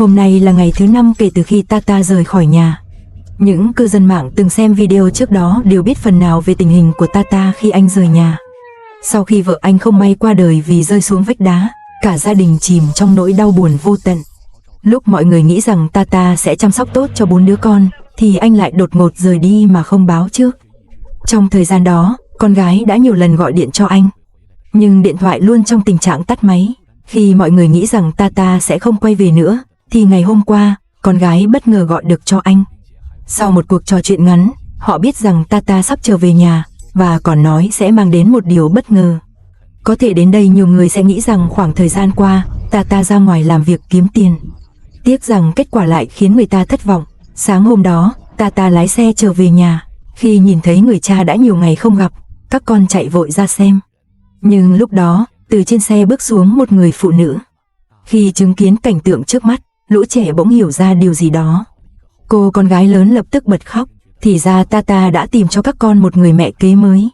Hôm nay là ngày thứ 5 kể từ khi Tata rời khỏi nhà. Những cư dân mạng từng xem video trước đó đều biết phần nào về tình hình của Tata khi anh rời nhà. Sau khi vợ anh không may qua đời vì rơi xuống vách đá, cả gia đình chìm trong nỗi đau buồn vô tận. Lúc mọi người nghĩ rằng Tata sẽ chăm sóc tốt cho 4 đứa con, thì anh lại đột ngột rời đi mà không báo trước. Trong thời gian đó, con gái đã nhiều lần gọi điện cho anh, nhưng điện thoại luôn trong tình trạng tắt máy. Khi mọi người nghĩ rằng Tata sẽ không quay về nữa, thì ngày hôm qua, con gái bất ngờ gọi được cho anh. Sau một cuộc trò chuyện ngắn, họ biết rằng Tata sắp trở về nhà, và còn nói sẽ mang đến một điều bất ngờ. Có thể đến đây nhiều người sẽ nghĩ rằng khoảng thời gian qua, Tata ra ngoài làm việc kiếm tiền. Tiếc rằng kết quả lại khiến người ta thất vọng. Sáng hôm đó, Tata lái xe trở về nhà. Khi nhìn thấy người cha đã nhiều ngày không gặp, các con chạy vội ra xem. Nhưng lúc đó, từ trên xe bước xuống một người phụ nữ. Khi chứng kiến cảnh tượng trước mắt, lũ trẻ bỗng hiểu ra điều gì đó. Cô con gái lớn lập tức bật khóc. Thì ra Tata đã tìm cho các con một người mẹ kế mới.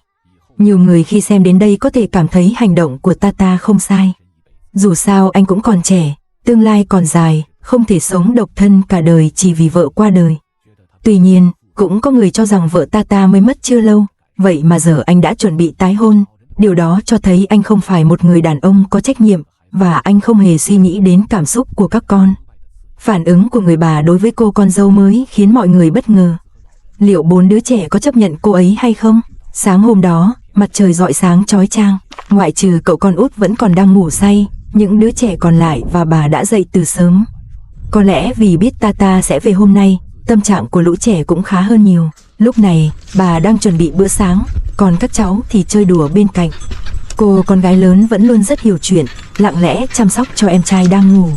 Nhiều người khi xem đến đây có thể cảm thấy hành động của Tata không sai. Dù sao anh cũng còn trẻ, tương lai còn dài, không thể sống độc thân cả đời chỉ vì vợ qua đời. Tuy nhiên, cũng có người cho rằng vợ Tata mới mất chưa lâu, vậy mà giờ anh đã chuẩn bị tái hôn. Điều đó cho thấy anh không phải một người đàn ông có trách nhiệm, và anh không hề suy nghĩ đến cảm xúc của các con. Phản ứng của người bà đối với cô con dâu mới khiến mọi người bất ngờ. Liệu 4 đứa trẻ có chấp nhận cô ấy hay không? Sáng hôm đó, mặt trời rọi sáng chói chang, ngoại trừ cậu con út vẫn còn đang ngủ say, những đứa trẻ còn lại và bà đã dậy từ sớm. Có lẽ vì biết Tata sẽ về hôm nay, tâm trạng của lũ trẻ cũng khá hơn nhiều. Lúc này, bà đang chuẩn bị bữa sáng, còn các cháu thì chơi đùa bên cạnh. Cô con gái lớn vẫn luôn rất hiểu chuyện, lặng lẽ chăm sóc cho em trai đang ngủ.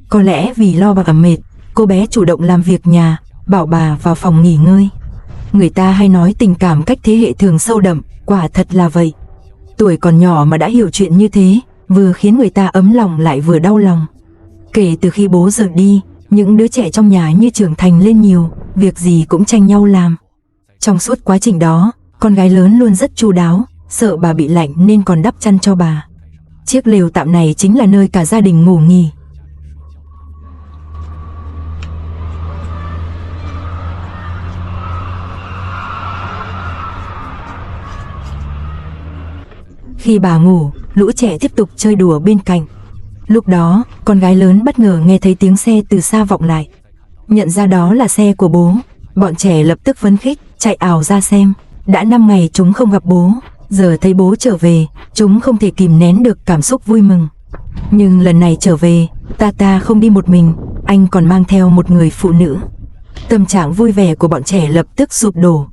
Có lẽ vì lo và mệt, cô bé chủ động làm việc nhà, bảo bà vào phòng nghỉ ngơi. Người ta hay nói tình cảm cách thế hệ thường sâu đậm, quả thật là vậy. Tuổi còn nhỏ mà đã hiểu chuyện như thế, vừa khiến người ta ấm lòng lại vừa đau lòng. Kể từ khi bố rời đi, những đứa trẻ trong nhà như trưởng thành lên nhiều, việc gì cũng tranh nhau làm. Trong suốt quá trình đó, con gái lớn luôn rất chu đáo, sợ bà bị lạnh nên còn đắp chăn cho bà. Chiếc lều tạm này chính là nơi cả gia đình ngủ nghỉ. Khi bà ngủ, lũ trẻ tiếp tục chơi đùa bên cạnh. Lúc đó, con gái lớn bất ngờ nghe thấy tiếng xe từ xa vọng lại. Nhận ra đó là xe của bố, bọn trẻ lập tức phấn khích, chạy ào ra xem. Đã 5 ngày chúng không gặp bố, giờ thấy bố trở về, chúng không thể kìm nén được cảm xúc vui mừng. Nhưng lần này trở về, Tata không đi một mình, anh còn mang theo một người phụ nữ. Tâm trạng vui vẻ của bọn trẻ lập tức sụp đổ.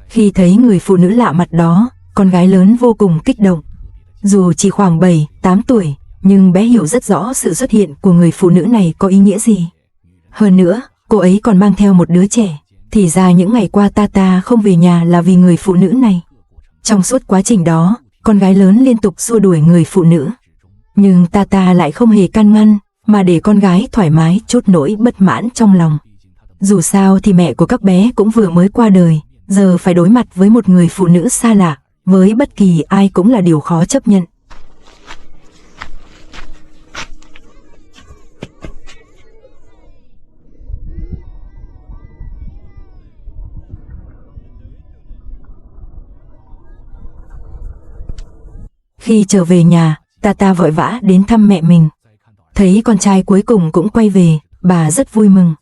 Khi thấy người phụ nữ lạ mặt đó, con gái lớn vô cùng kích động. Dù chỉ khoảng 7-8 tuổi, nhưng bé hiểu rất rõ sự xuất hiện của người phụ nữ này có ý nghĩa gì. Hơn nữa, cô ấy còn mang theo một đứa trẻ. Thì ra những ngày qua Tata không về nhà là vì người phụ nữ này. Trong suốt quá trình đó, con gái lớn liên tục xua đuổi người phụ nữ. Nhưng Tata lại không hề can ngăn, mà để con gái thoải mái trút nỗi bất mãn trong lòng. Dù sao thì mẹ của các bé cũng vừa mới qua đời, giờ phải đối mặt với một người phụ nữ xa lạ, với bất kỳ ai cũng là điều khó chấp nhận. Khi trở về nhà, Tata vội vã đến thăm mẹ mình. Thấy con trai cuối cùng cũng quay về, bà rất vui mừng.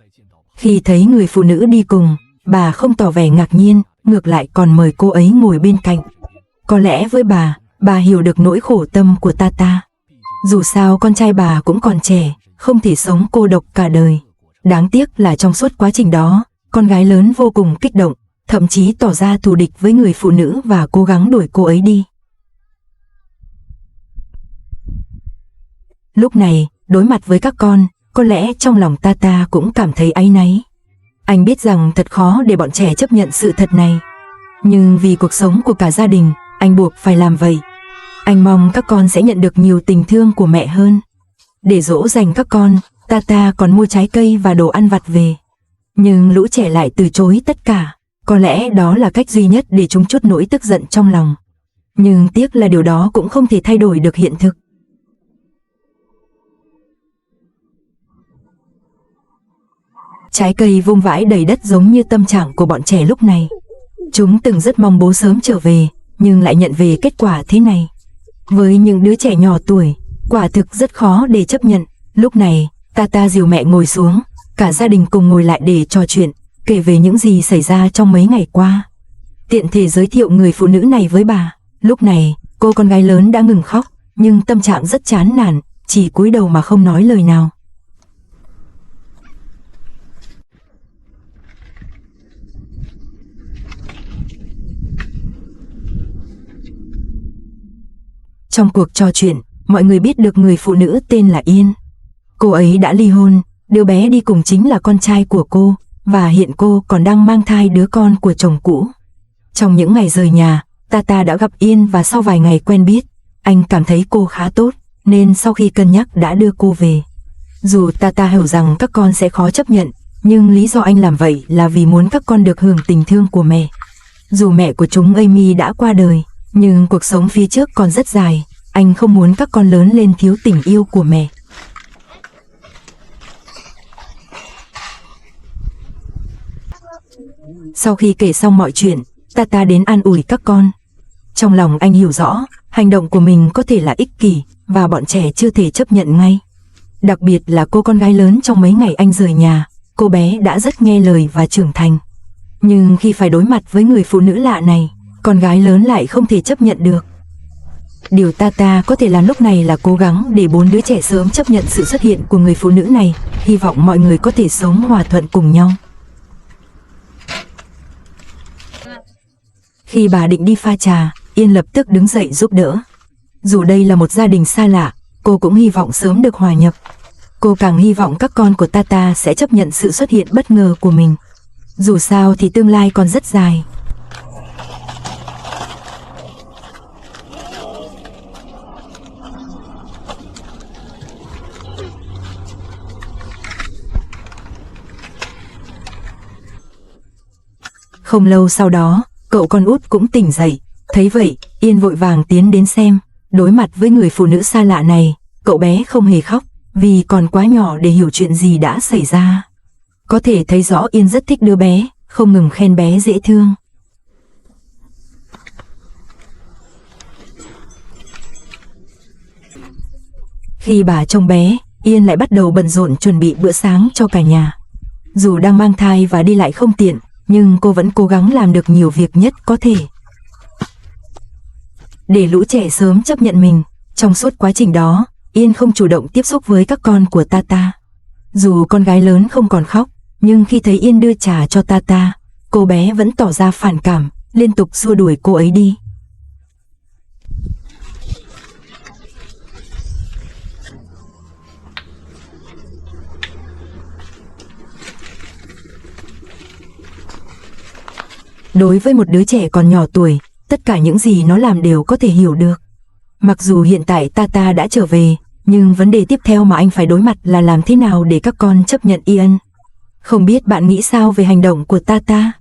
Khi thấy người phụ nữ đi cùng, bà không tỏ vẻ ngạc nhiên, ngược lại còn mời cô ấy ngồi bên cạnh. Có lẽ với bà hiểu được nỗi khổ tâm của Tata. Dù sao con trai bà cũng còn trẻ, không thể sống cô độc cả đời. Đáng tiếc là trong suốt quá trình đó, con gái lớn vô cùng kích động, thậm chí tỏ ra thù địch với người phụ nữ và cố gắng đuổi cô ấy đi. Lúc này, đối mặt với các con, có lẽ trong lòng Tata cũng cảm thấy áy náy. Anh biết rằng thật khó để bọn trẻ chấp nhận sự thật này. Nhưng vì cuộc sống của cả gia đình, anh buộc phải làm vậy. Anh mong các con sẽ nhận được nhiều tình thương của mẹ hơn. Để dỗ dành các con, Tata còn mua trái cây và đồ ăn vặt về. Nhưng lũ trẻ lại từ chối tất cả. Có lẽ đó là cách duy nhất để chúng trút nỗi tức giận trong lòng. Nhưng tiếc là điều đó cũng không thể thay đổi được hiện thực. Trái cây vung vãi đầy đất giống như tâm trạng của bọn trẻ lúc này. Chúng từng rất mong bố sớm trở về, nhưng lại nhận về kết quả thế này. Với những đứa trẻ nhỏ tuổi, quả thực rất khó để chấp nhận. Lúc này, Tata dìu mẹ ngồi xuống, cả gia đình cùng ngồi lại để trò chuyện, kể về những gì xảy ra trong mấy ngày qua. Tiện thể giới thiệu người phụ nữ này với bà. Lúc này, cô con gái lớn đã ngừng khóc, nhưng tâm trạng rất chán nản, chỉ cúi đầu mà không nói lời nào. Trong cuộc trò chuyện, mọi người biết được người phụ nữ tên là Yên. Cô ấy đã ly hôn, đứa bé đi cùng chính là con trai của cô, và hiện cô còn đang mang thai đứa con của chồng cũ. Trong những ngày rời nhà, Tata đã gặp Yên và sau vài ngày quen biết, anh cảm thấy cô khá tốt, nên sau khi cân nhắc đã đưa cô về. Dù Tata hiểu rằng các con sẽ khó chấp nhận, nhưng lý do anh làm vậy là vì muốn các con được hưởng tình thương của mẹ. Dù mẹ của chúng Amy đã qua đời, nhưng cuộc sống phía trước còn rất dài, anh không muốn các con lớn lên thiếu tình yêu của mẹ. Sau khi kể xong mọi chuyện, Tata đến an ủi các con. Trong lòng anh hiểu rõ, hành động của mình có thể là ích kỷ, và bọn trẻ chưa thể chấp nhận ngay. Đặc biệt là cô con gái lớn trong mấy ngày anh rời nhà, cô bé đã rất nghe lời và trưởng thành. Nhưng khi phải đối mặt với người phụ nữ lạ này, con gái lớn lại không thể chấp nhận được. Điều Tata có thể làm lúc này là cố gắng để 4 đứa trẻ sớm chấp nhận sự xuất hiện của người phụ nữ này, hy vọng mọi người có thể sống hòa thuận cùng nhau. Khi bà định đi pha trà, Yên lập tức đứng dậy giúp đỡ. Dù đây là một gia đình xa lạ, cô cũng hy vọng sớm được hòa nhập. Cô càng hy vọng các con của Tata sẽ chấp nhận sự xuất hiện bất ngờ của mình. Dù sao thì tương lai còn rất dài. Không lâu sau đó, cậu con út cũng tỉnh dậy. Thấy vậy, Yên vội vàng tiến đến xem. Đối mặt với người phụ nữ xa lạ này, cậu bé không hề khóc, vì còn quá nhỏ để hiểu chuyện gì đã xảy ra. Có thể thấy rõ Yên rất thích đứa bé, không ngừng khen bé dễ thương. Khi bà trông bé, Yên lại bắt đầu bận rộn chuẩn bị bữa sáng cho cả nhà. Dù đang mang thai và đi lại không tiện, nhưng cô vẫn cố gắng làm được nhiều việc nhất có thể. Để lũ trẻ sớm chấp nhận mình, trong suốt quá trình đó, Yên không chủ động tiếp xúc với các con của Tata. Dù con gái lớn không còn khóc, nhưng khi thấy Yên đưa trà cho Tata, cô bé vẫn tỏ ra phản cảm, liên tục xua đuổi cô ấy đi. Đối với một đứa trẻ còn nhỏ tuổi, tất cả những gì nó làm đều có thể hiểu được. Mặc dù hiện tại Tata đã trở về, nhưng vấn đề tiếp theo mà anh phải đối mặt là làm thế nào để các con chấp nhận Ian. Không biết bạn nghĩ sao về hành động của Tata?